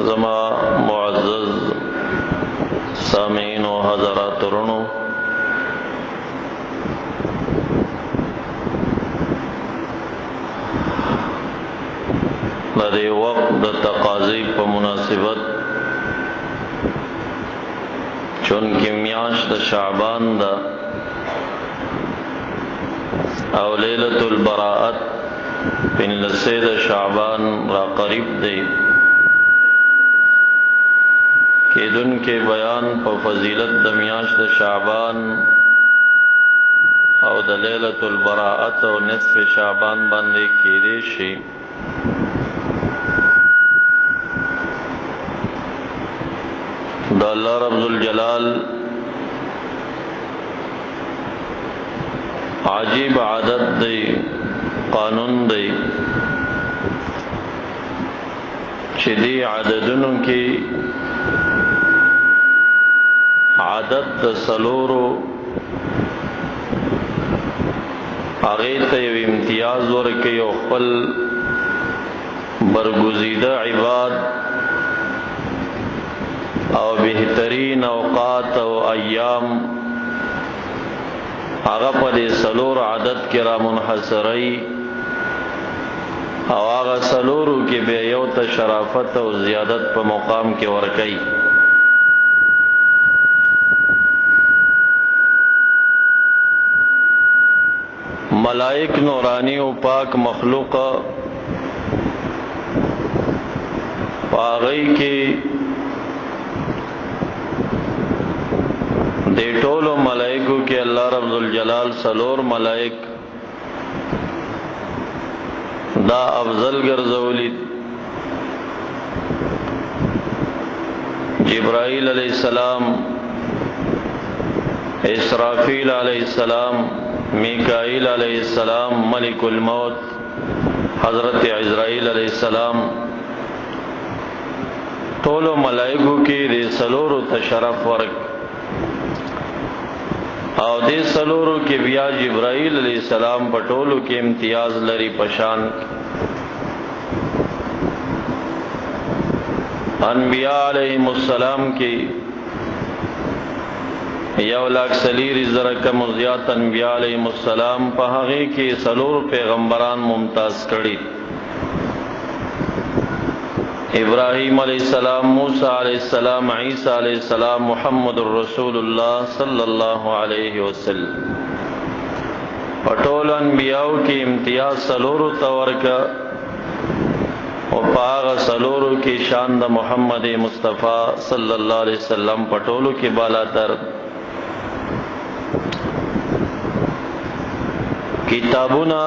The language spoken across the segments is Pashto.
زما معزز سامعین و حضرات رونو، د دې وخت د تقاضی په مناسبت چونکه میاشت د شعبان ده او لیلۃ البراءت پنځه د شعبان را قریب دی، کېدون کې بیان په فضیلت د میاشت د شعبان او د لیلۃ البراءت او نصف شعبان باندې کېدی شي. د الله رب الجلال عجیب عادت دی، قانون دی چې دی عددونو کې عادت د سلورو هغې ته یو امتیاز ورکوي او خپل برگزیده عباد او بهترین اوقات او ایام هغه په دې سلور عادت کې را منحصري او هغه سلورو کې به یو ته شرافت او زیادت په مقام کې ورکوي. ملائک نورانی و پاک مخلوق پاغی کی دے ټولو ملائکو کی اللہ رب الجلال سلور ملائک دا افضل گرزولی. جبرائیل علیہ السلام، اسرافیل علیہ السلام، میکائیل علیہ السلام، ملک الموت حضرت عزرائیل علیہ السلام، ټولو ملائکو کې دې سلورو ته شرف ورک او دې سلورو کې بیا جبرائیل علیہ السلام په ټولو کې امتیاز لري پشان. انبیاء علیہم السلام کې 1,40,000 کم زیات انبیاء علیہم السلام په هغه کې سلور پیغمبران ممتاز کړي. ابراہیم علیہ السلام، موسیٰ علیہ السلام، عیسیٰ علیہ السلام، محمد رسول اللہ صلی اللہ علیہ وسلم پټول انبیاء کې امتیاز سلورو تورکا او پاغ سلورو کې شان د محمد مصطفیٰ صلی اللہ علیہ وسلم پټولو کې بالا تر. کتابونه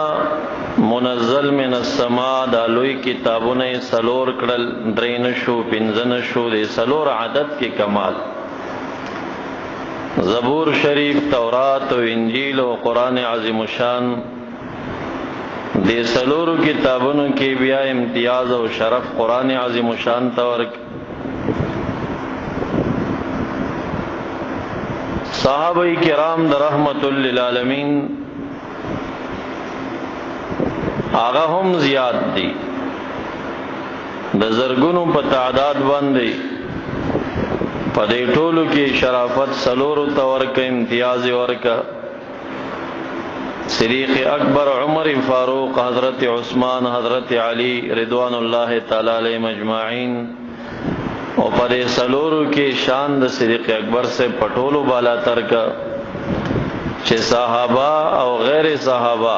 منزل من السماء دا لوی کتابونه سلور کړل، درې نشو پنځه نشو، د سلور عادت کې کمال. زبور شریف، تورات او انجیل او قرآن عظیم الشان د سلورو کتابونو کې بیا امتیاز او شرف قرآن عظیم الشان تورک. صحابه کرام د رحمت للعالمین آغا هم زیاد دی، د زرګونو په تعداد باندې په دې ټولو کې شرافت سلورو ته ورکه، امتیاز ورکه. صدیق اکبر، عمر فاروق، حضرت عثمان، حضرت علی رضوان اللہ تعالی علیہم اجمعین او په دې سلورو کې شان د صدیق اکبر سے پټولو بالا تر کا چې صحابه او غیر صحابه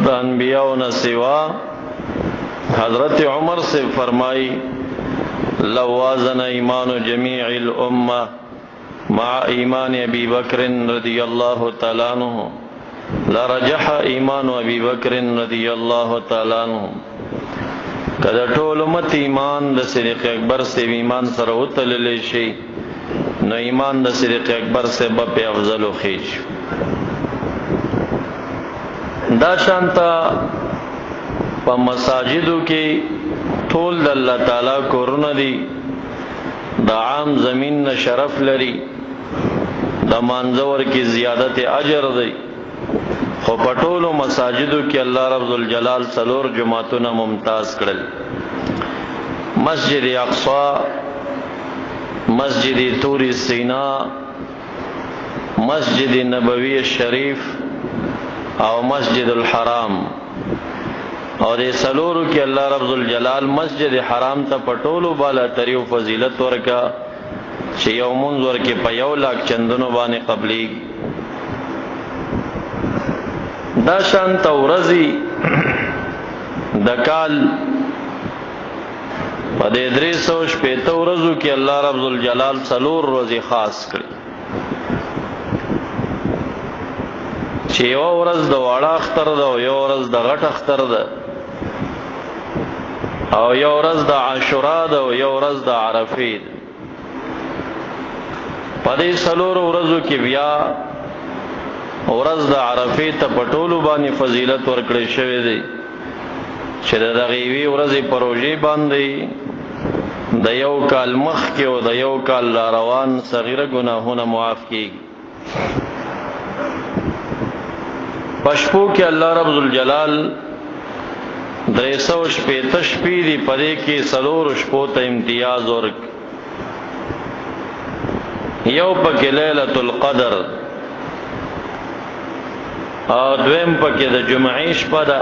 د انبیاء و سوا. حضرت عمر سے فرمائی لو وازن ایمان جمیع الامہ مع ایمان ابی بکر رضی اللہ تعالیٰ عنہ لرجح ایمان ابی بکر رضی اللہ تعالیٰ عنہ. کدا ټول امت ایمان د صدیق اکبر سے ایمان سره وتللی شي نو ایمان د صدیق اکبر سے په افضل او خیج. دا شانتا په مساجدو کې ټول د الله تعالی کورونه دي، د عام زمین نه شرف لري، د مانځور کې زیادت اجر دی. خو په ټولو مساجدو کې الله رب الجلال سلور جماعتونه ممتاز کړل. مسجد اقصی، مسجد طور سینا، مسجد نبوی شریف او مسجد الحرام. اور دې سلورو کې الله رب الجلال مسجد حرام ته پټولو بالا تریو فضیلت ورکا چې یو مونږ ورکه په 1,00,000 چندنو باندې قبلي. دا شان تورزي د کال په دې 360 ورځو کې الله رب الجلال سلور ورځې خاص کړي چې یو ورځ د واړه اختر ده او یو ورځ د غټ اختر ده او یو ورځ د عاشورا ده او یو ورځ د عرفې ده. په دې سلور ورځو کې بیا ورځ د عرفې ته پټولو باندې فضیلت ورکړې شوې ده چې د دغې ورځې پروژې باندې د یو کال مخ کې او د یو کال روان صغیره ګناهونه معاف کیږي. پشپو کې الله رب الجلال 360 شپې دی پدې کې سلور شپو ته امتیاز ورک. یو پکې لیلۃ القدر او دویم پکې د جمعې شپه ده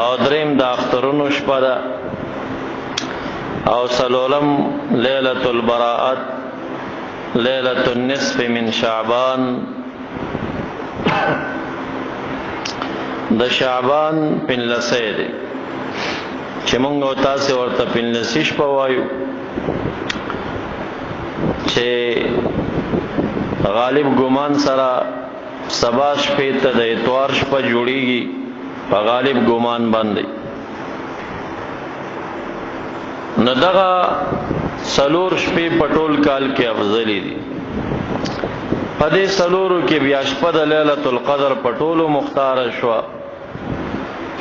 او دریم د اخترونو شپه ده او سلولم لیلۃ البراءت، لیلۃ النصف من شعبان، د شعبان پنځلسې دی چې مونږ او تاسو ورته پنځلسې شپه وایو چې غالب ګمان سره سبا شپې ته د اتوار شپه جوړیږي په غالب ګمان باندې. نو دغه سلور شپې پټول کال کې افضلی دي. په دې سلورو کې بیا شپه د لیلۃ القدر پټولو مختار شو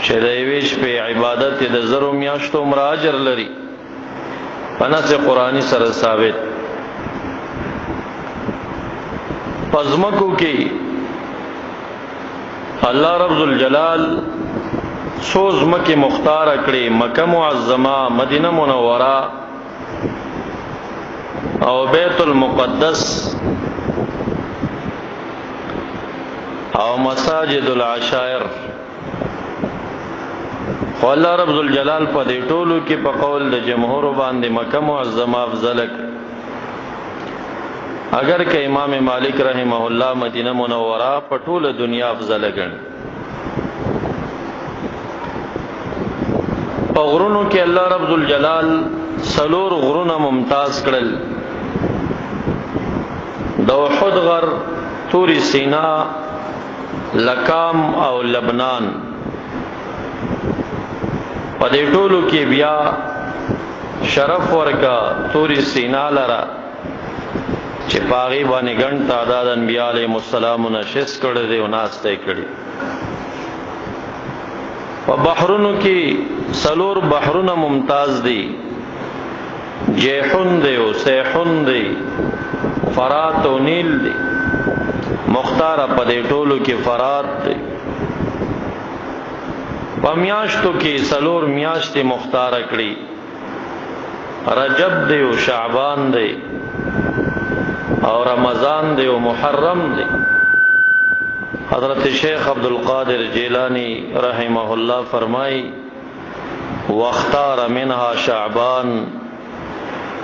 چې د یوې شپې عبادت د زرو میاشتو عمر اجر لري په نص قرآنی سره ثابت. پزمکو کې الله رب الجلال سوز مکه مختار کړي، مکه معظمه، مدینه منوره او بیت المقدس او مساجد العشائر. خو الله رب الجلال په دې ټولو کې په قول د جمهور باندې مکه معظمه افضل کړ، اگر که امام مالک رحمه الله مدینه منوره په ټوله دنیا افضل ګڼي. په غرونو کې الله رب الجلال سلور غرونه ممتاز کړل، د احد غر، طور سینا، لکام او لبنان. په دې ټولو کې بیا شرف ورکا طور سینا لرا چې پاغي باندې ګڼ تعداد انبیاء علیهم السلام نشست کړي دي او ناشته کړي. په بحرونو کې سلور بحرونه ممتاز دي، جیحون دی او سیحون دی، فرات او نیل دی. مختار په دې ټولو کې فرات دی. په میاشتو کې سلور میاشتې مختار کړي، رجب دی او شعبان دی او رمضان دی او محرم دی. حضرت شیخ عبدالقادر جیلانی رحمه الله فرمائی واختار منها شعبان.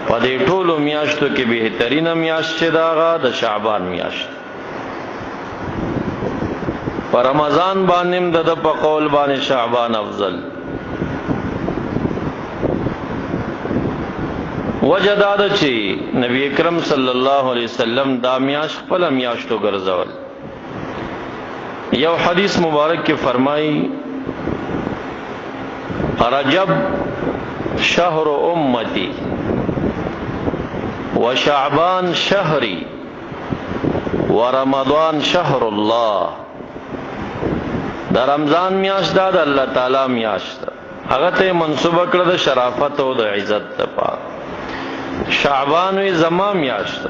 په دې ټولو میاشتو کې بهترینه میاشت چې داغه د شعبان میاشت. په رمضان باندې د په قول باندې شعبان افضل. وجداد چې نبی اکرم صلی الله علیه وسلم دا میاشت خپل میاشتو ګرځول. یو حدیث مبارک کې فرمایي رجب شهر امتی وشعبان شهری ورمضان شهر الله. دا رمضان میاشت دا د الله تعالی میاشت هغه ته منسوبه کړه د شرافت او د عزت لپاره. شعبان وی زما میاشت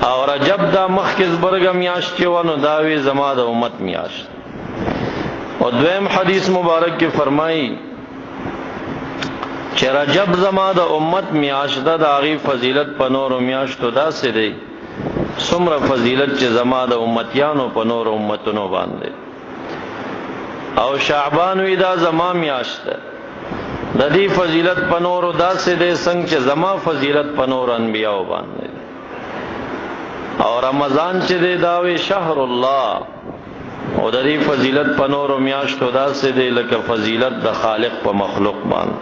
او رجب دا مخکز برګ میاشت چې ونه دا وی زما د امت میاشت. او دویم حدیث مبارک کې فرمایي چې رجب زما د امت میاشت ده، د هغې فضیلت په نورو میاشتو داسې دی څومره فضیلت چې زما د امتیانو په نورو امتونو باندې. او شعبان وی دا زما میاشت ده، د دې فضیلت په نورو داسې دی څنګه چې زما فضیلت په نورو انبیاو باندې. او رمضان چې دی دا وی شهر الله، او د دې فضیلت په نورو میاشتو داسې دی لکه فضیلت د خالق په مخلوق باندې.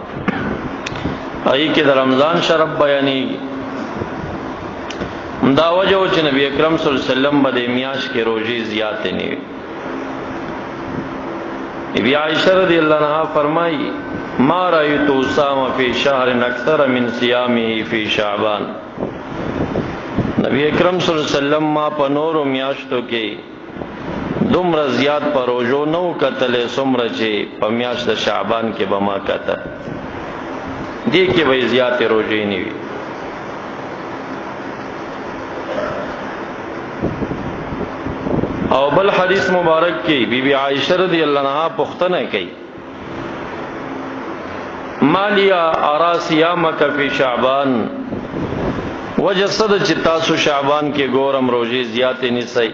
ای کې د رمضان شرف بیانېږي. دا وجه چې نبی اکرم صلی الله علیه وسلم به د میاشت کې روزې زیاتې نه وي. بی عائشہ رضی اللہ عنہا فرمائی ما رأیت صام فی شهر اکثر من صیامه فی شعبان. نبی اکرم صلی اللہ علیہ وسلم ما په نورو میاشتو کې دومره زیات په روزو نو کتلې څومره چې په میاشت د شعبان کې به ما کتل. دې کې به زیاتې روزې نه وي. او بل حدیث مبارک کی بی بی عائشہ رضی اللہ عنہا پختنه کوي مالیا ارا صیامک فی شعبان، وجسد چې تاسو شعبان کې ګورم روزې زیاتې نسی.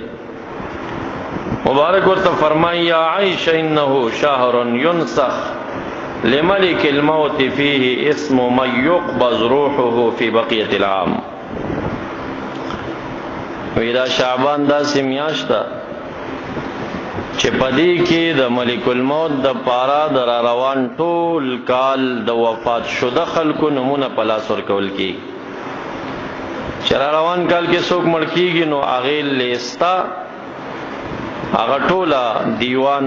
مبارک ورته فرمایي یا عائشہ انه شهر ينسخ لملك الموت فيه اسم من يقبض روحه في بقية العام. ویدا شعبان دا میاشت ده چې پدې کې د ملک الموت د پارا در روان ټول کال د وفات شده خلکو نمونه په لاس ورکول کی. چې روان کال کې څوک مړ کیږي نو هغه لیستا هغه ټوله دیوان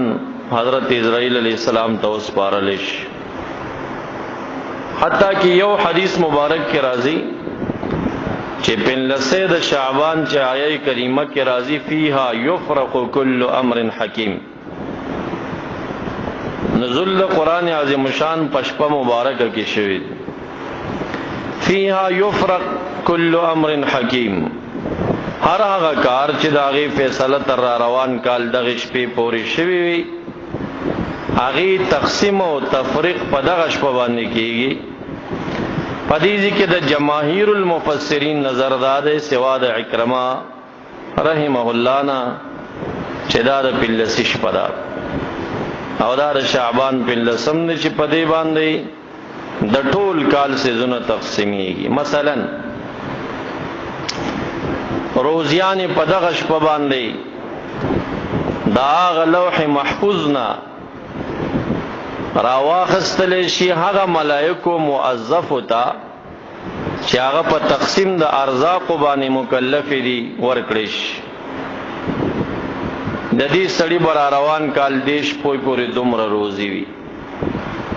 حضرت اسرائیل علیہ السلام ته وسپارل شي. حتی کہ یو حدیث مبارک کې راځي چې پنځه د شعبان چې آیه کریمه کې راځي فیها یفرق کل امر حکیم. نزول قرآن عظیم شان پشپه مبارکه کې شوی فیها یفرق کل امر حکیم. هر هغه کار چې د هغې فیصله تر روان کال دغه شپې پورې شوی وي هغې تقسیم او تفریق په دغه شپه باندې کېږي. پدیزی کې د جماهیر المفسرین نظر داده سوا د عکرمه رحمه الله نه چې دا د پلسی شپه ده او دا د شعبان پلسم نه چې پدې باندې د ټول کال سيزونه تقسیمیږي. مثلا روزیان په دغه شپه باندې دا لوح محفوظ نه راواخستل شي هغه ملائکو موظف تا چې هغه په تقسیم د ارزاق باندې مکلف دي ورکړي شي. د دې سړي بر روان کال دیش پوي پورې دومره روزي وي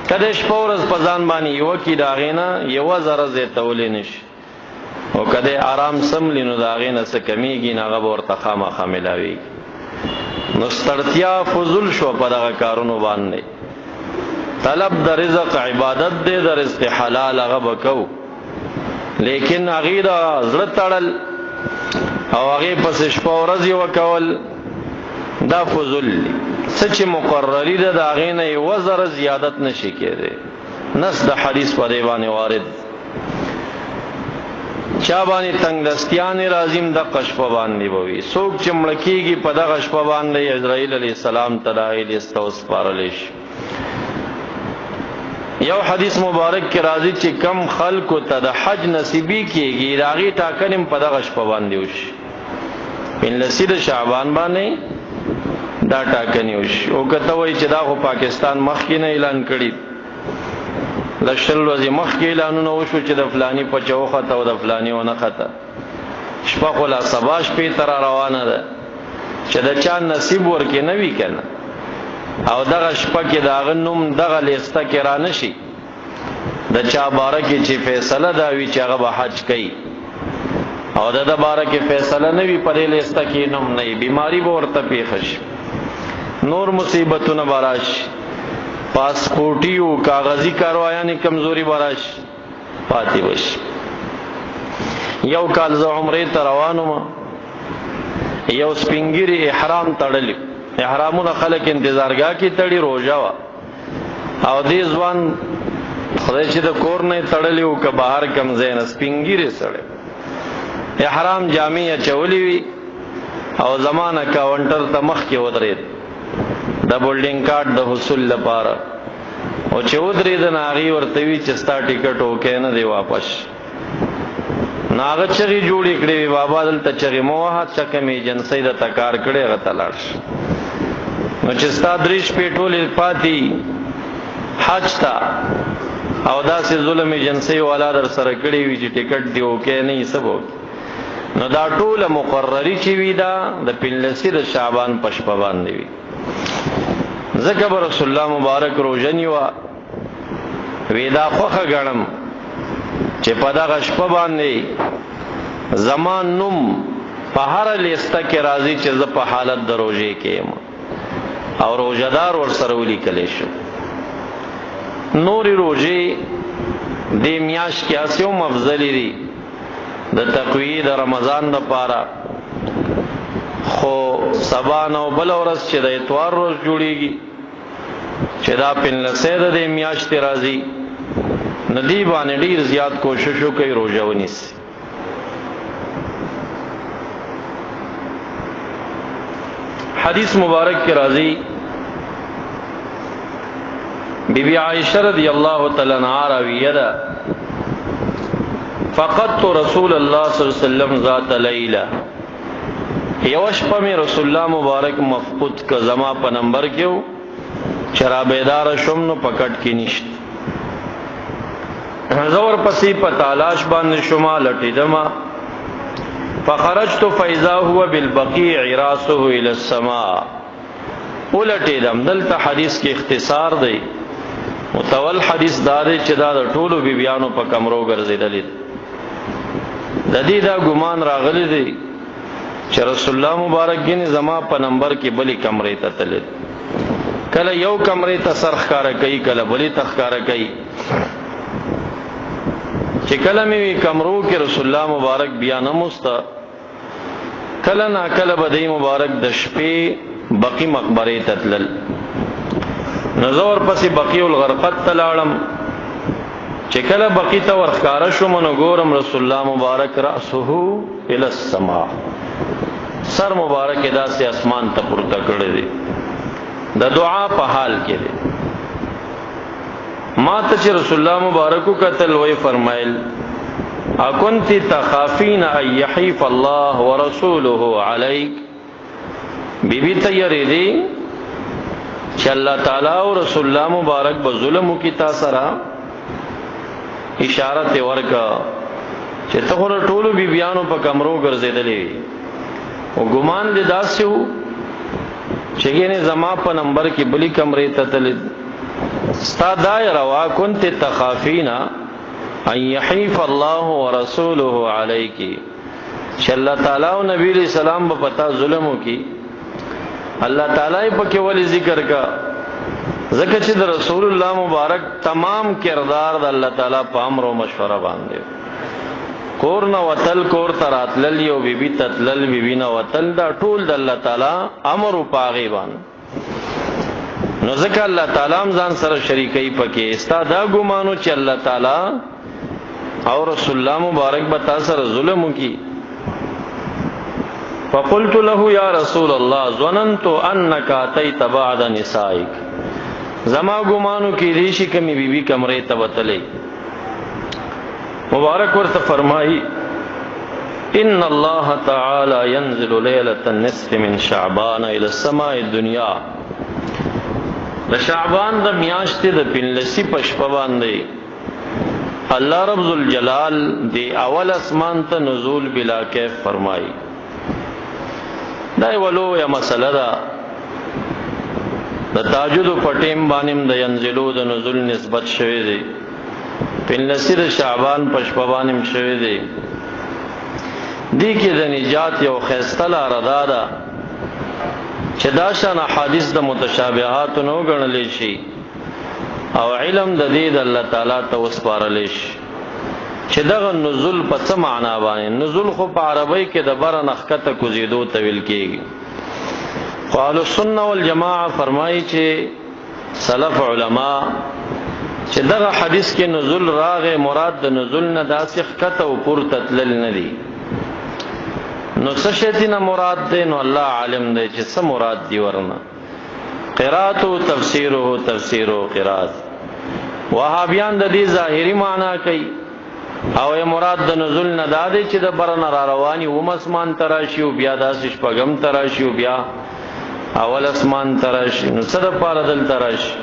کله شپه ورځ په ځان باندې یو کې داغینا یو زره زیتول نشي او کله آرام سم لینو داغینا څه کمیږي نه هغه ورته خامخا ملاوي. نو ستړتیا فضول شو په دغه کارونو باندې. طلب د رزق عبادت دے، د رزق حلال هغه وکاو، لیکن هغه د زړه تړل او هغه پس شپه ورځ وکول دا فضل سچ مقرری ده. د هغه نه یو زره زیادت نشي کېده. نس د حدیث په دی باندې وارد چا باندې تنگ دستیان رازم د قشپ باندې بوي څوک چې مړکیږي په دغه شپه باندې اسرائیل علیہ السلام تداعی استوس پارلش. یو حدیث مبارک کې راځي چې کم خلق ته د حج نصیبی کېږي راغي ټاکنم په دغه شپه باندې وشي. په لسید شعبان باندې دا ټاکنی وشي. او کته وای چې دا خو پاکستان مخکې نه اعلان کړی، لشل ورځې مخکې اعلانونه وشو چې د فلانی په چوخه ته او د فلانی ونه خطه شپه خو لا سبا شپې تر روانه ده چې د چا نصیب ورکې نه وي کنه او دغه شپه کې داغه نوم دغه لیسته کې را نشي د چا باره کې چې فیصله دا وي چې هغه به حج کوي او د باره کې فیصله نه وي په دې لیسته کې نوم نه وي، بیماری به ورته پیښ شي، نور مصیبتونه به راشي، پاسپورټیو کاغذی کاروایانې کمزوري به راشي، پاتې وشي. یو کال زه عمرې ته روان وم، یو سپینګیري احرام تړلی، احرامونه خلک انتظارګاه کې تړي، روژه وه او دې ځوان خدای چې د کور نه تړلی و که بهر کم ځای نه سپینګیرې سړی احرام جامې اچولې وي او زمانه کاونټر ته مخکې ودرېد د بولډینګ کارت د حصول لپاره او چې ودرېد نو هغې ورته وي چې ستا ټیکټ اوکی نه دی واپس نو هغه چغې جوړې کړې وي بابا دلته چغې مه وهه څه کم ایجنسۍ درته کار کړی هغه ته لاړ شه نو چې ستا 3 شپې ټولې پاتې حج ته او داسې ظلم ایجنسۍ والا در سره کړی وي چې ټیکټ دی اوکی نه یې څه به نو دا ټوله مقرري چې وي دا د 15 د شعبان په شپه باندې وي ځکه به رسول الله مبارک روژه نیوه وی دا خوښه ګڼم چې په دغه شپه باندې زما نوم په هره لیسته کې راځي چې زه په حالت د روژې کې یم او روژهدار ورسره ولیکلی شو نورې روژې دې میاشت کې هسې هم افضلې دي د تقویې د رمضان دپاره خو سبا نو بل ورځ چې د اتوار روز جوړیږي چې دا 15 د دې میاشتې راځي نو دې باندې ډېر زیات کوشش وکړئ روژه ونیسئ حدیث مبارک کې راځي بی بی عائشہ رضی اللہ تعالی عنہا راویہ ده فقدت رسول الله صلی الله علیه وسلم ذات لیلہ یو شپه می رسول الله مبارک مفقود ک زما په نمبر کېو شرابیدار شوم نو پکټ کې نشت زور پسې په تلاش باندې شوما لټیدما فخرجت فاذا هو بالبقيع راسه الى السماء ولټیدم دلته حدیث کې اختصار دی متول حدیث دار چې دا د ټولو بیبیانو په کمرو ګرځیدلې د دې دا ګمان راغلی دی چې رسول الله مبارک ګینه زما په نمبر کې بلی کمرې ته تلل کله یو کمرې ته سر ښکارا کوي کله بلی ته ښکارا کوي چې کله مې کمرو کې رسول الله مبارک بیا نه مستا کله نا کله بدی مبارک د شپې بقی مقبره ته تلل نظر پسې بقیع الغرقد تلاړم چې کله بقی ته ورخکاره شوم نو ګورم رسول الله مبارک راسه الى السماء سر مبارک داسې اسمان ته پورته کړی دی د دعا په حال کې دی ما ته چې رسول الله مبارک قتل وی فرمایل اكنت تخافين ان يحيف الله ورسوله عليك بیبی ته یریدي چې الله تعالی او رسول الله مبارک به ظلم کی تا سره اشاره ته ورکا چې ته ور ټولو بیبیانو په کمرو ګرځیدلې او ګمان دې داسیو چې ګینه زما په نمبر کې بلی کمرې ته تل ستا دایره وا كنت تخافین ان يحيف الله ورسوله عليك چې الله تعالی او نبی علیہ السلام په پتا ظلم وکي الله تعالی په کې ولې ذکر کا ځکه چې د رسول الله مبارک تمام کردار د الله تعالی په امر او مشوره باندې کور نه وتل کور تراتل یو بیبي تتلل بیبي نه وتل دا ټول د الله تعالی امر او پاغي باندې نو ځکه الله تعالی ځان سره شریکي پکې استا دا ګمانو چې الله تعالی او رسول الله مبارک به تاسو سره ظلم وکي فقلت له یا رسول الله ظننت انك اتيت بعد نسائك زما ګمانو کې ریشي کمی بیبي کمرې ته وتلې مبارک ورته فرمایي ان الله تعالی ينزل ليله النصف من شعبان الى السماء الدنيا د شعبان د میاشتې د 15 پشپ باندې الله رب ذوالجلال دی اول اسمان ته نزول بلا کیف فرمایي دا ولو یا مسله ده د تهجد پټیم باندې د ينزلو د نزول نسبت شوی دی 15 د شعبان پشپ باندې شوی دی دی کې د نجات یو خیسته لار ده چې دا شان حدیث د متشابهات نو غنل شي او علم د دې د الله تعالی ته وسپارل شي چې دغه نزول په څه معنا باندې نزول خو په عربی کې د بر نخکته کوزیدو تویل کېږي قالو سنت والجماعه فرمایي چې سلف علما چې دغه حدیث کې نزول راغې مراد د نزول نه داسې ښکته او پورته تلل نه دي. نو څه شی نه مراد دی؟ نو الله عالم دی چې څه مراد دی ورنه. قرات او تفسیر او قرات. وهابیان د دې ظاهری معنا کوي او مراد د نزول نه دا دی چې د برن را رواني و مسمان تراشي او بیا داسې شپږم تراشي او بیا اول اسمان تراشي. نو څه د پاره دل تراشي؟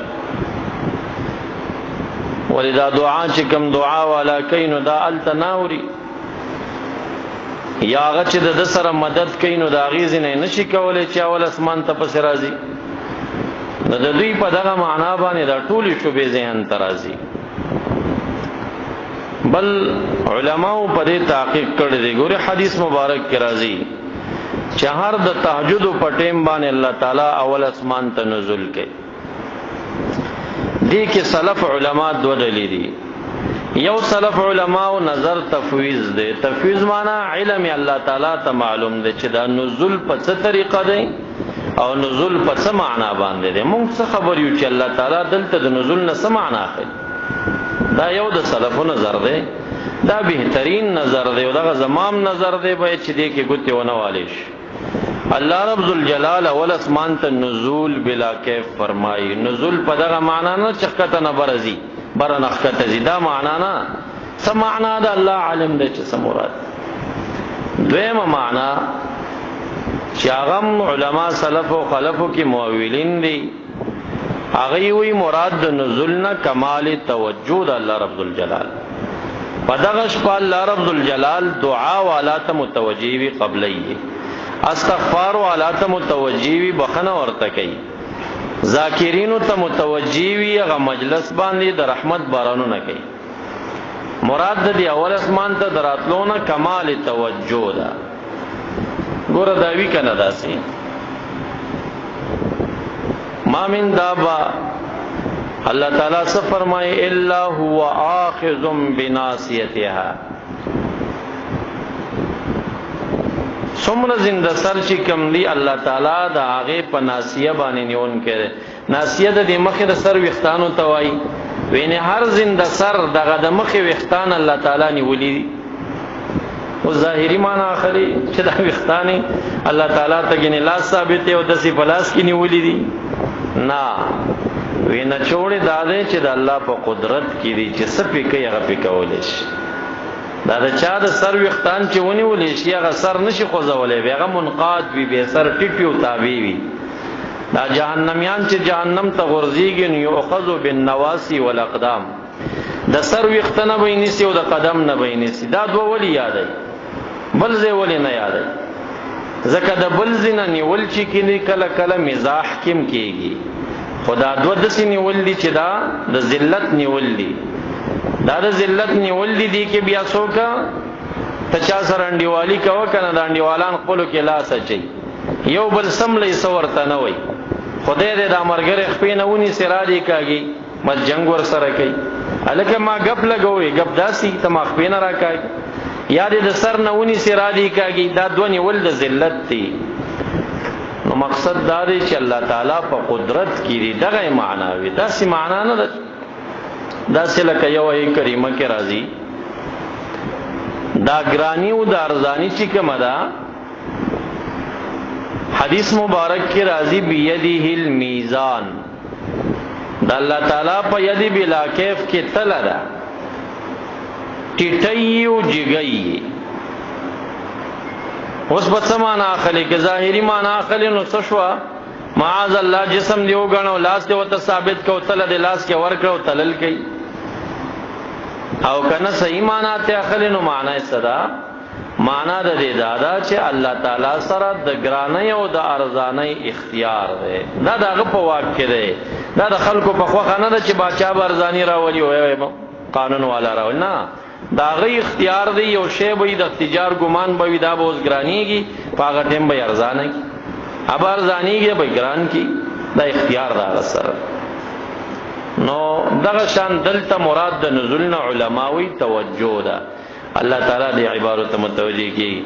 ولدا دعا چې کوم دعا والا کین نو دا التناوري یا هغه چې د سره مدد کین نو دا غیز نه نشي کولای چې اول اسمان ته پس راځي. نو د دوی په دغه معنا باندې دا ټول شوبې ذهن ترازی. بل علماء په دې تحقیق کړی دی. ګوره حدیث مبارک کې راځي چې هر د تهجد په ټیم باندې الله تعالی اول اسمان ته نزول کوي. دې کې سلف علما دو ډلې دي. یو سلف علما او نظر تفویض دی. تفویض معنا علم الله تعالی ته معلوم دی چې دا نزول په څه طریقه دی او نزول په څه معنا باندې دی. موږ څه خبر یو چې الله تعالی دلته د نزول نه څه معنا اخلي. دا یو د سلفو نظر دی. دا بهترین نظر دی او دا زمام نظر دی به چې دې کې ګوتې ونه والیش. الله رب ذوالجلال اول اسمان ته نزول بلا کیف فرمایي. نزول په دغه معنا نه چې ښکته نه برزي بر نه ښکته زی. دا معنا نه. څه معنا ده الله عالم دی چې څه مراد. دویمه معنا چې هغه علما سلف او خلفو کې مؤولین دي هغه وی مراد د نزول نه کمال توجه د الله رب الجلال. په دغه شپه الله رب الجلال دعا والا ته متوجي وي قبليه استغفار والا ته متوجي وي بخنه ورته کوي. ذاکرین ته متوجي وي هغه مجلس باندې د رحمت بارانو نه کوي. مراد د اول اسمان ته دراتلونه کمال توجه ده. ګوره دا وی کنه داسي ما من دابا الله تعالی څه فرمای الا هو آخذ بناصیتها. څومره زنده سر چې کم دی الله تعالی دا هغه په ناسیه باندې نیون کړي. ناسیه د مخه د سر وختانو توای وینه هر زنده سر دغه د مخه وختان الله تعالی نیولې. او ظاهری معنا اخلي چې دا وختانه الله تعالی ته ګنې لاس ثابت او د سی پلاس کې نیولې دي. نا وینه چوڑې دادې چې د الله په قدرت کې دي چې سپې کوي هغه پې کولې شي. دا د چا د سر وختان چې ونیولې شي هغه سر نشي خوځولې هغه منقاد وي به سر ټیټي او تابع وي. دا جهنميان چې جهنم ته غورځيږي نو يؤخذ بالنواصي والاقدام. د سر وختنه به نيسي او د قدم نه به نيسي. دا دوه ولي یادای بل ځای ولي نه یادای. ځکه د بل ځنه نیول چې کینی کله کله مزاح کیم کیږي. خدا دوه د سینې ول دي چې دا د ذلت نیول دي. دا د ذلت نیول دي کې بیا څوک ته چا سره انډیوالي کوي کنه دا انډیوالان خپل کې لاس اچي یو بل سملې سورته نه وي. خدای دې دا مرګره خپې نه ونی سرادي کاږي مل جنگ ور سره کوي. الکه ما غپ لګوي غپ داسي ته ما خپې نه راکاږي یا دې د سر نه ونی سرادي کاږي. دا دوه نیول د ذلت دي. نو مقصد دا دی چې الله تعالی په قدرت کې دی. دغه معنا وي. داسې معنا نه ده. داسې لکه یو ای کریمه کې راځي دا ګرانی او د ارزانی چې کومه ده حدیث مبارک کې راځي بيدیه المیزان. د الله تعالی په ید بلا کیف کې تل ده ټټي او جګي. اوس په سمانا اخلي کې ظاهري معنا اخلي نو څه شو معاذ الله جسم دیو غنو لاس دی وته ثابت کو تل د لاس کې ور کړو تلل کوي او کنه صحیح معنا ته اخلي نو معنا صدا معنا د دې دادا چې الله تعالی سره د ګرانۍ او د ارزانۍ اختیار دی. دا دغه په واک کې دی. دا د خلکو په خوخه نه ده چې باچا برزانی راولي او قانون والا راولي. نه دا غي اختیار دی. یو شی به د تجار ګمان به دا به اوس ګرانیږي پاغه ټیم به ارزانه کی اب ارزانیږي به ګران کی. دا اختیار دا سره. نو دغه شان دلته مراد د نزول نه علماوی توجه ده. الله تعالی دې عبارت متوجي کی.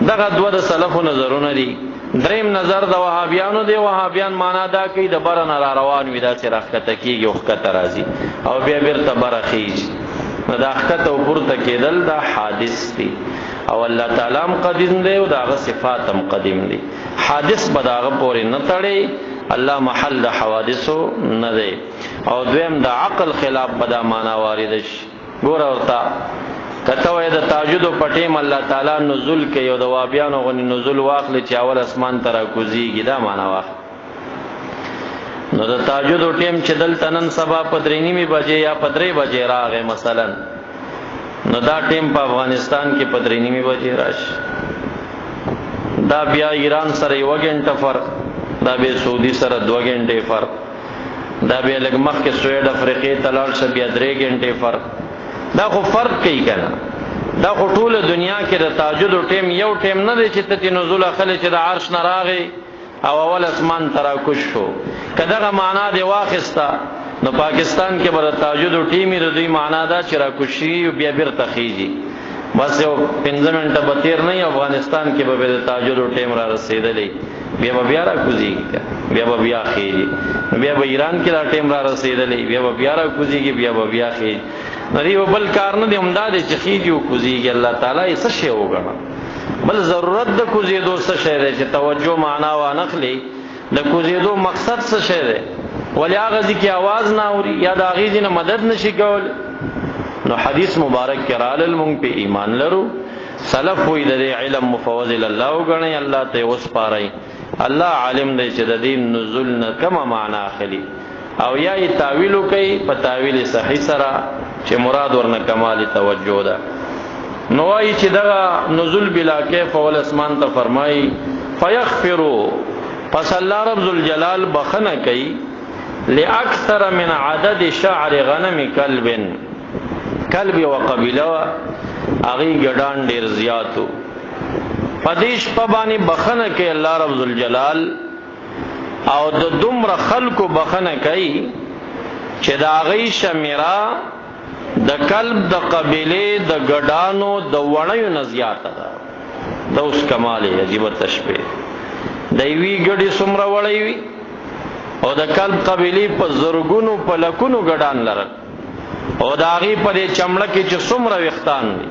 دغه دوه د سلفو نظرونه دي. دریم نظر د وهابیانو دی، وهابیان معنا دا کوي د بره نه را روان وي داسې راښکته کېږي او ښکته راځي او بیا بیرته بره خیږي. نو دا ښکته او پورته کېدل دا حادث دی او الله تعالی هم قدیم دی او د هغه صفات هم قدیم دی. حادث به د هغه پورې نه تړي، الله محل د حوادثو نه دی. او دویم د عقل خلاف به دا معنا وارده شي. ګوره ورته کته وای د تهجد په ټیم الله تعالی نزول کوي او د وهابیانو غني نزول واخلي چې اول اسمان ته راکوزیږي، دا معنا واخلي. نو د تهجد ټیم چې دلته نن سبا په 3:30 بجې یا په 3 بجې راغی مثلا، نو دا ټیم په افغانستان کې په 3:30 بجې راشي. دا بیا ایران سره 1 غنټه فرق، دا به سعودي سره 2 غنټې فرق، دا به لږ مخکې سویډ افریقې ته لاړ شي بیا 3 غنټې فرق. دا خو فرق کوي کنه. دا خو ټوله دنیا کې د تهجد ټیم یو ټیم نه دی چې ته نزول اخلي چې د عرش نه راغی او اول اسمان ته راکوز شو. که دغه معنا دی واخسته نو پاکستان کې به د تهجد ټیمې د دوی معنا دا چې راکوز شي بیا بیرته خیږي، بس یو 15 منټه به تیر نه افغانستان کې به د تهجد ټیم را رسېدلی، بیا به بیا راکوزیږي، بیا به بیا خیږي، بیا به ایران کې دا ټیم را رسېدلی، بیا به بیا راکوزیږي، بیا به بیا خیږي. ندی بل کار نه دی همدا دی چې خیږي او کوزیږي. الله تعالی یې څه شی وګڼه، بل ضرورت د کوزیدو څه شی دی چې توجه معنا وانخلي. د کوزیدو مقصد څه شی دی؟ ولی هغه ځکه आवाज نه اوري یا د هغې نه مدد نشي کول. نو حدیث مبارک کې راغلل مونږ په ایمان لرو. سلف وې د علم مفوض الله وګڼي، الله ته وسپارئ. الله عالم دی چې د دې نزول نه کومه معنا اخلي او یا یې تاویل کوي په تاویل صحیح سره چې مراد ورنه کمال توجه ده. نو وايي چې دا نزول بلا کیف اول اسمان ته فرمایي فیغفروا، پس الله رب ذوالجلال بخنه کوي لاکثر من عدد شعر غنم کلب و قبیله اغي ګډان ډیر زیاتو. پدیش په باندې بخنه کوي الله رب ذوالجلال او د دومره خلکو بخنه کوي چې د هغې شمیره د کلب د قبیلې د ګډانو د وڼیو نه زیاته ده. د اوس کمال عجیبه تشبیه، د یوې ګډې څومره وړی وي او د کلب قبیلې په زرګونو په لکونو ګډان لرل او د هغې په دې چمړه کې چې څومره ویښتان وي،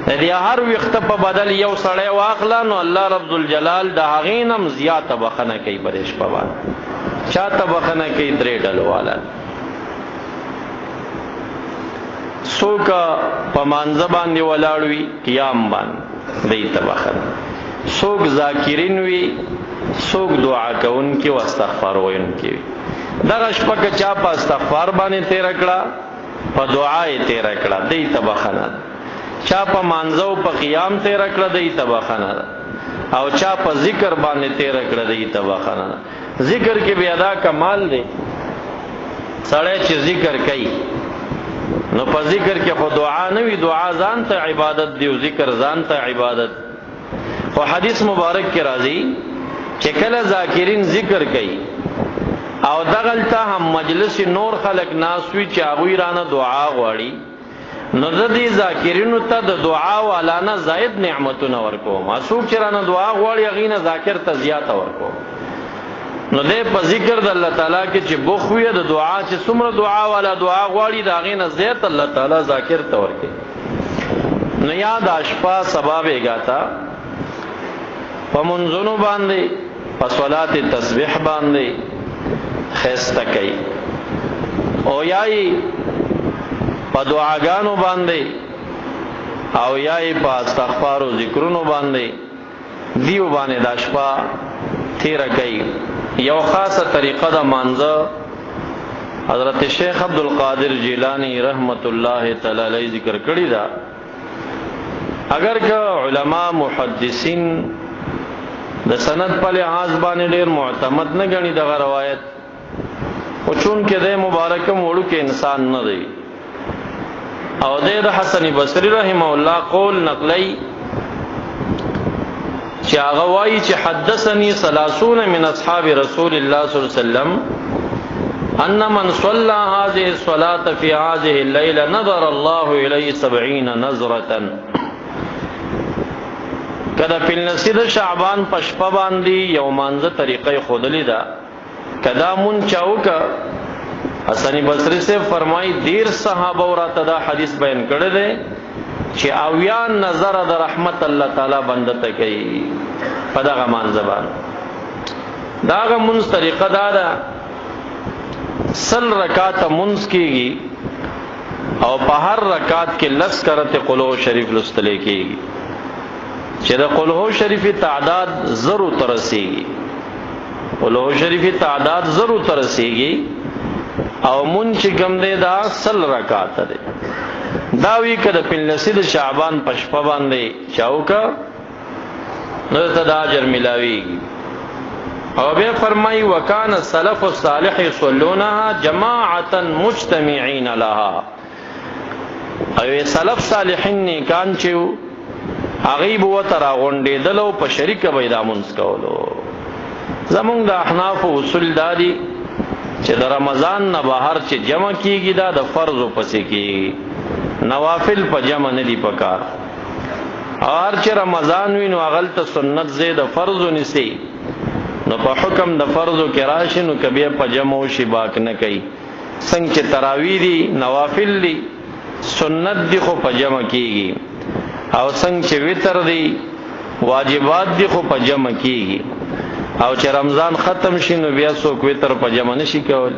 د دې هر ویښته په بدل یو سړی واخله نو الله رب ذوالجلال د هغې نه هم زیاته بخنه کوي په دې شپه باندې. چاته بخنه کوي؟ 3 ډلو والا. څوک په مانځه باندې ولاړ وي قیام باندې دی ته بخنه، څوک ذاکرین وي، څوک دعا کوونکي او استغفار ویونکي وي. دغه شپه که چا په استغفار باندې تېره کړه، په دعا یې تېره کړه، دی ته بخنه ده. چا په مانځه او په قیام تېره کړه، دی ته بخنه ده. او چا په ذکر باندې تېره کړه، دی ته بخنه ده. ذکر کې بیا دا کمال دی، سړی چې ذکر کوي نو په ذکر کې خو دعا نه وي، دعا ځان ته عبادت دی او ذکر ځان ته عبادت. خو حدیث مبارک کې راځي چې کله ذاکرین ذکر کوي او دغلته هم مجلس نور خلق ناس وي چې هغوی رانه دعا غواړي، نو د دې ذاکرینو ته د دعا والا نه زائد نعمتونه ورکوم. څوک چې رانه دعا غواړي هغې نه ذاکر ته زیاته ورکوم. نو دې په ذکر د الله تعالی کې چې بخویه د دعا چې څومره دعا والا دعا غواړي د هغې نه زیات الله تعالی ذاکر ته ورکوي. نو یا د شپه سبا بیګاته په منځونو باندې په صلات تسبیح باندې خسته کوي او یای په دعاګانو باندې او یای په استغفار او ذکرونو باندې دیو باندې د شپه تیره کوي. یو خاصه طریقه د مانځه حضرت شیخ عبدالقادر جیلانی رحمت الله تعالی علیہ ذکر کړی دا. اگر که علما محدثین د سند په لحاظ باندې ډیر معتمد نه غني دغه روایت، او چون کې د مبارکم وړو کې انسان نه دی او د حسن بصری رحمه الله قول نقلی چې هغه وایي چې حدثني 30 من اصحاب رسول الله صلی الله علیه وسلم ان من صلى هذه الصلاه في هذه الليله نظر الله اليه 70 نظره. کدا پنځه د شعبان پشپا باندې یو مانزه طریقې خودلی دا کدا مون چاوکا حسن بصری سے فرمائی دیر صحابه ورته دا حدیث بیان کړی دی چې اویا نظر د رحمت الله تعالی بنده ته کوي په دغه مانزه باندې داغه مونږ طریقه دا ده سل رکعات مونږ کیږي او په هر رکعت کې لس کرته قل هو شریف لستل کیږي چې د قل هو شریف تعداد زرو ترسيږي قل هو شریف تعداد زرو ترسيږي او مون چې کوم دی دا سل رکعات دی دا وی کده پنځه د شعبان پشپا باندې چاوکا نو ته دا اجر ملاوي او بیا فرمای وکانه سلف الصالح يصلونها جماعه مجتمعين لها او سلف صالحین کان چې غیب و ترا غونډې دلو په شریک به دا مونږ کولو زمونږ د احناف اصول دادي چې د رمضان نه بهر چې جمع کیږي دا د فرض پسې کیږي نوافل په جمع نه دی پکار اور چې رمضان وینو اغل ته سنت زید فرض نسی نو په حکم د فرض کې راشي نو کبه په جمع او شی باک نه کوي څنګه چې تراوی دي نوافل دي سنت دی خو په جمع کیږي او څنګه چې وتر دی واجبات دی خو په جمع کیږي او چې رمضان ختم شي نو بیا څوک وتر په جمع نشي کول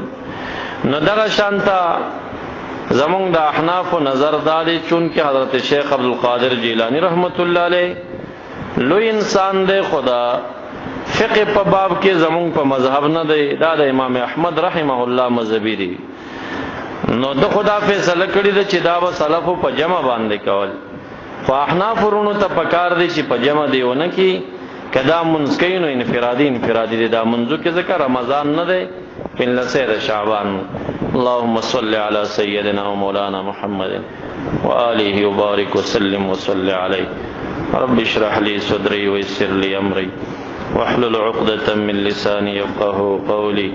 نو دغه شانتا زمونږ د احناف نظر دالي چون کې حضرت شیخ عبدالقادر جیلانی رحمت الله علیه لوی انسان دی خدا فقه په باب کې زمونږ په مذهب نه دی دا د امام احمد رحمه الله مذهبي دی نو د خدا فیصله کړی دی چې دا به سلفو په جمع باندې کول خو احناف ورونو ته پکار دی چې په جمع دیونه کې کدا منځ کینو انفرادی دی دا منځو کې ذکر رمضان نه دی پنځه د شعبان اللهم صل على سيدنا ومولانا محمد وآله وبارك وسلم وصل عليه رب اشرح لي صدري ويسر لي أمري واحلل عقدة من لساني يفقهوا قولي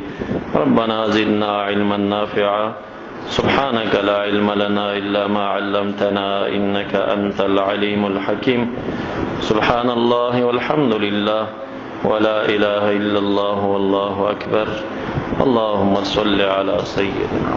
ربنا زدنا علما نافعا سبحانك لا علم لنا إلا ما علمتنا إنك أنت العليم الحكيم سبحان الله والحمد لله ولا إله إلا الله والله أكبر اللهم صل على سيدنا